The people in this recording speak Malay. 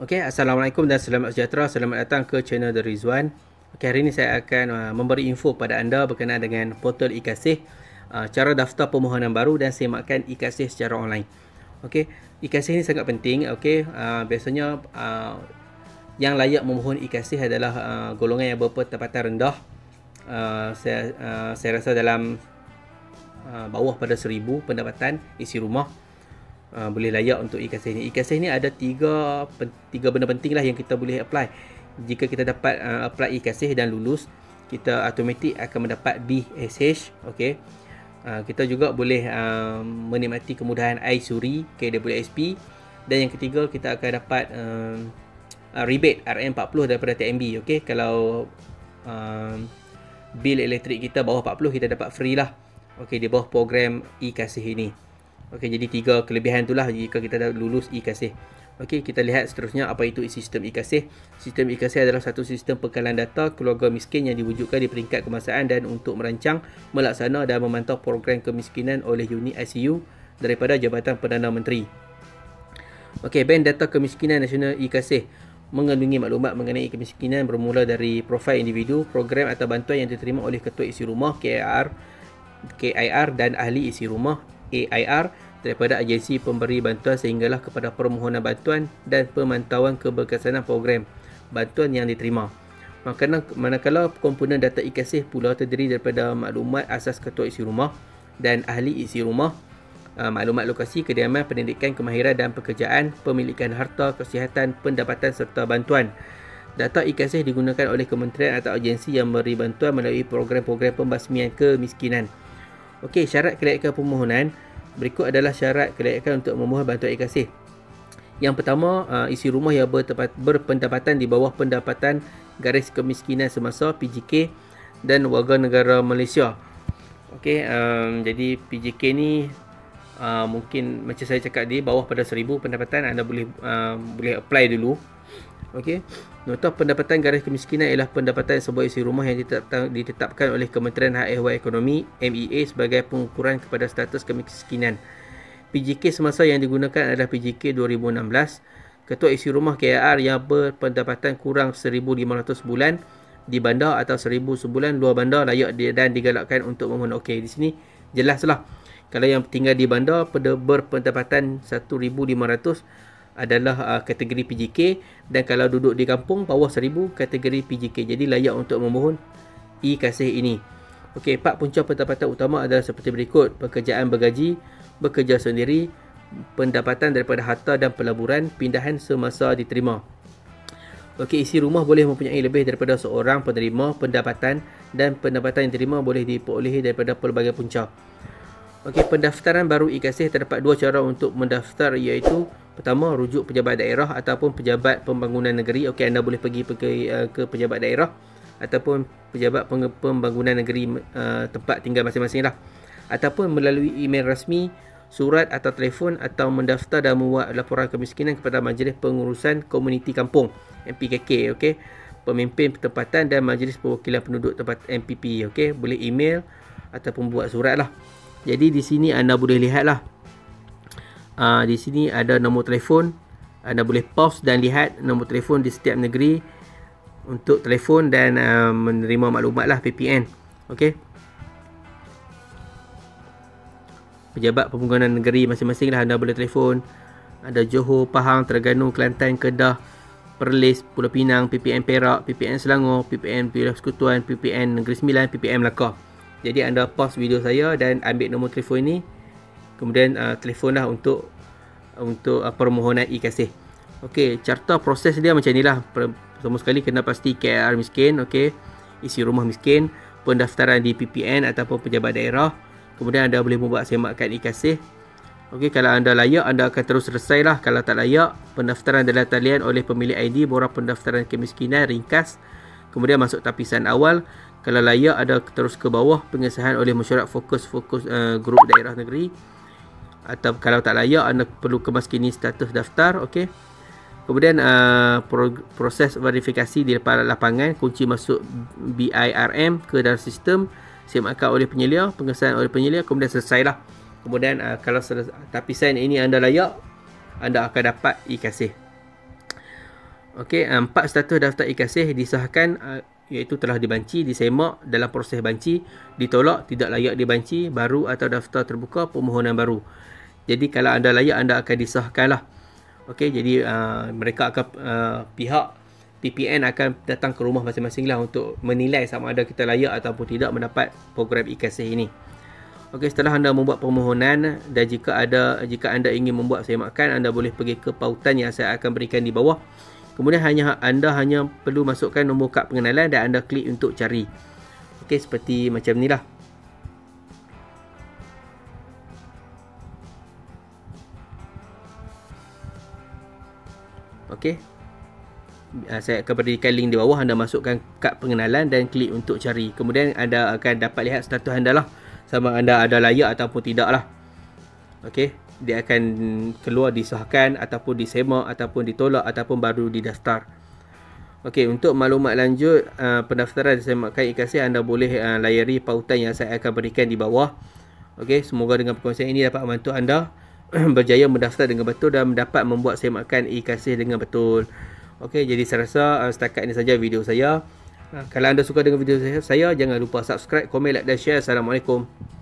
Okey, Assalamualaikum dan selamat sejahtera. Selamat datang ke channel The Rizwan. Okey, hari ini saya akan memberi info pada anda berkenaan dengan portal e-Kasih, cara daftar permohonan baru dan semakkan e-Kasih secara online. Okey, e-Kasih ini sangat penting. Okey, biasanya yang layak memohon e-Kasih adalah golongan yang berpendapatan rendah. Saya rasa dalam bawah pada 1000 pendapatan isi rumah. Boleh layak untuk e-Kasih ni. E-Kasih ni ada tiga benda penting lah yang kita boleh apply. Jika kita dapat apply e-Kasih dan lulus, kita automatik akan mendapat BSH. Okey. Kita juga boleh menikmati kemudahan iSuri, KWSP, dan yang ketiga kita akan dapat rebate RM40 daripada TNB. Okey, kalau bil elektrik kita bawah 40, kita dapat free lah. Okey, di bawah program e-Kasih ini. Okey, jadi tiga kelebihan itulah jika kita dah lulus e-Kasih. Okey, kita lihat seterusnya apa itu sistem e-Kasih. Sistem e-Kasih adalah satu sistem pengkalan data keluarga miskin yang diwujudkan di peringkat kebangsaan dan untuk merancang, melaksana dan memantau program kemiskinan oleh unit ICU daripada Jabatan Perdana Menteri. Okey, Bank Data Kemiskinan Nasional e-Kasih mengandungi maklumat mengenai kemiskinan bermula dari profil individu, program atau bantuan yang diterima oleh Ketua Isi Rumah KIR dan Ahli Isi Rumah AIR daripada agensi pemberi bantuan sehinggalah kepada permohonan bantuan dan pemantauan keberkesanan program bantuan yang diterima. Manakala komponen data e-Kasih pula terdiri daripada maklumat asas Ketua Isi Rumah dan Ahli Isi Rumah, maklumat lokasi, kediaman, pendidikan, kemahiran dan pekerjaan, pemilikan harta, kesihatan, pendapatan serta bantuan. Data e-Kasih digunakan oleh kementerian atau agensi yang memberi bantuan melalui program-program pembasmian kemiskinan. Okey, syarat kelayakan permohonan. Berikut adalah syarat kelayakan untuk memohon bantuan e-Kasih. Yang pertama, isi rumah yang berpendapatan di bawah pendapatan garis kemiskinan semasa PJK dan warga negara Malaysia. Okey, jadi PJK ni mungkin macam saya cakap di bawah pada 1000 pendapatan, anda boleh apply dulu. Okey, nota pendapatan garis kemiskinan ialah pendapatan sebuah isi rumah yang ditetapkan oleh Kementerian Hak Ehwal Ekonomi MEA sebagai pengukuran kepada status kemiskinan. PJK semasa yang digunakan adalah PJK 2016. Ketua isi rumah KIR yang berpendapatan kurang 1,500 sebulan di bandar atau 1,000 sebulan luar bandar layak dan digalakkan untuk memohon. Okey, di sini jelaslah. Kalau yang tinggal di bandar berpendapatan 1,500 adalah kategori PJK, dan kalau duduk di kampung bawah 1000 kategori PJK. Jadi layak untuk memohon e-Kasih ini. Okey, 4 punca pendapatan utama adalah seperti berikut: pekerjaan bergaji, bekerja sendiri, pendapatan daripada harta dan pelaburan, pindahan semasa diterima. Okey, isi rumah boleh mempunyai lebih daripada seorang penerima pendapatan dan pendapatan yang diterima boleh diperolehi daripada pelbagai punca. Okey, pendaftaran baru e-Kasih terdapat dua cara untuk mendaftar, iaitu pertama, rujuk pejabat daerah ataupun pejabat pembangunan negeri. Okey, anda boleh pergi ke pejabat daerah ataupun pejabat pembangunan negeri tempat tinggal masing-masing lah, ataupun melalui email rasmi, surat atau telefon, atau mendaftar dan membuat laporan kemiskinan kepada Majlis Pengurusan Komuniti Kampung MPKK. Okey, pemimpin tempatan dan Majlis Perwakilan Penduduk tempat MPP. Okey, boleh email ataupun buat surat lah. Jadi di sini anda boleh lihatlah. Di sini ada nombor telefon. Anda boleh pause dan lihat nombor telefon di setiap negeri untuk telefon dan menerima maklumat lah PPN. Okey. Pejabat pembangunan negeri masing-masing lah anda boleh telefon. Ada Johor, Pahang, Terengganu, Kelantan, Kedah, Perlis, Pulau Pinang, PPN Perak, PPN Selangor, PPN Persekutuan, PPN Negeri Sembilan, PPN Melaka. Jadi anda pause video saya dan ambil nombor telefon ini, kemudian telefonlah untuk permohonan e-Kasih. Okey, carta proses dia macam inilah. Pertama sekali kena pasti KIR miskin, okey, isi rumah miskin, pendaftaran di PPN ataupun pejabat daerah. Kemudian anda boleh membuat semakkan e-Kasih. Okey, kalau anda layak, anda akan terus selesailah. Kalau tak layak, pendaftaran adalah talian oleh pemilik ID borang pendaftaran kemiskinan ringkas. Kemudian masuk tapisan awal. Kalau layak, ada terus ke bawah, pengesahan oleh mesyuarat fokus grup daerah negeri. Atau kalau tak layak, anda perlu kemaskini status daftar. Okey. Kemudian proses verifikasi di lapangan, kunci masuk BIRM ke dalam sistem. semakkan oleh penyelia, pengesahan oleh penyelia, kemudian selesailah. Kemudian kalau tapisan ini anda layak, anda akan dapat e-kasih. Okey, 4 status daftar e-kasih disahkan iaitu telah dibanci, disemak, dalam proses banci, ditolak, tidak layak dibanci, baru atau daftar terbuka, permohonan baru. Jadi kalau anda layak, anda akan disahkanlah. Okey, jadi mereka akan pihak PPN akan datang ke rumah masing-masing lah untuk menilai sama ada kita layak ataupun tidak mendapat program e-kasih ini. Okey, setelah anda membuat permohonan dan jika anda ingin membuat semakkan, anda boleh pergi ke pautan yang saya akan berikan di bawah. Kemudian anda hanya perlu masukkan nombor kad pengenalan dan anda klik untuk cari. Okey, seperti macam ni lah. Okey. Saya akan berikan link di bawah, anda masukkan kad pengenalan dan klik untuk cari. Kemudian anda akan dapat lihat status anda lah, sama anda ada layak ataupun tidak lah. Okey, dia akan keluar disahkan ataupun disemak ataupun ditolak ataupun baru didaftar. Okey, untuk maklumat lanjut pendaftaran disemakkan e-kasih, anda boleh layari pautan yang saya akan berikan di bawah. Okey, semoga dengan perkongsian ini dapat membantu anda berjaya mendaftar dengan betul dan dapat membuat semakkan e-kasih dengan betul. Okey, jadi saya rasa setakat ini saja video saya. Kalau anda suka dengan video saya, jangan lupa subscribe, komen, like dan share. Assalamualaikum.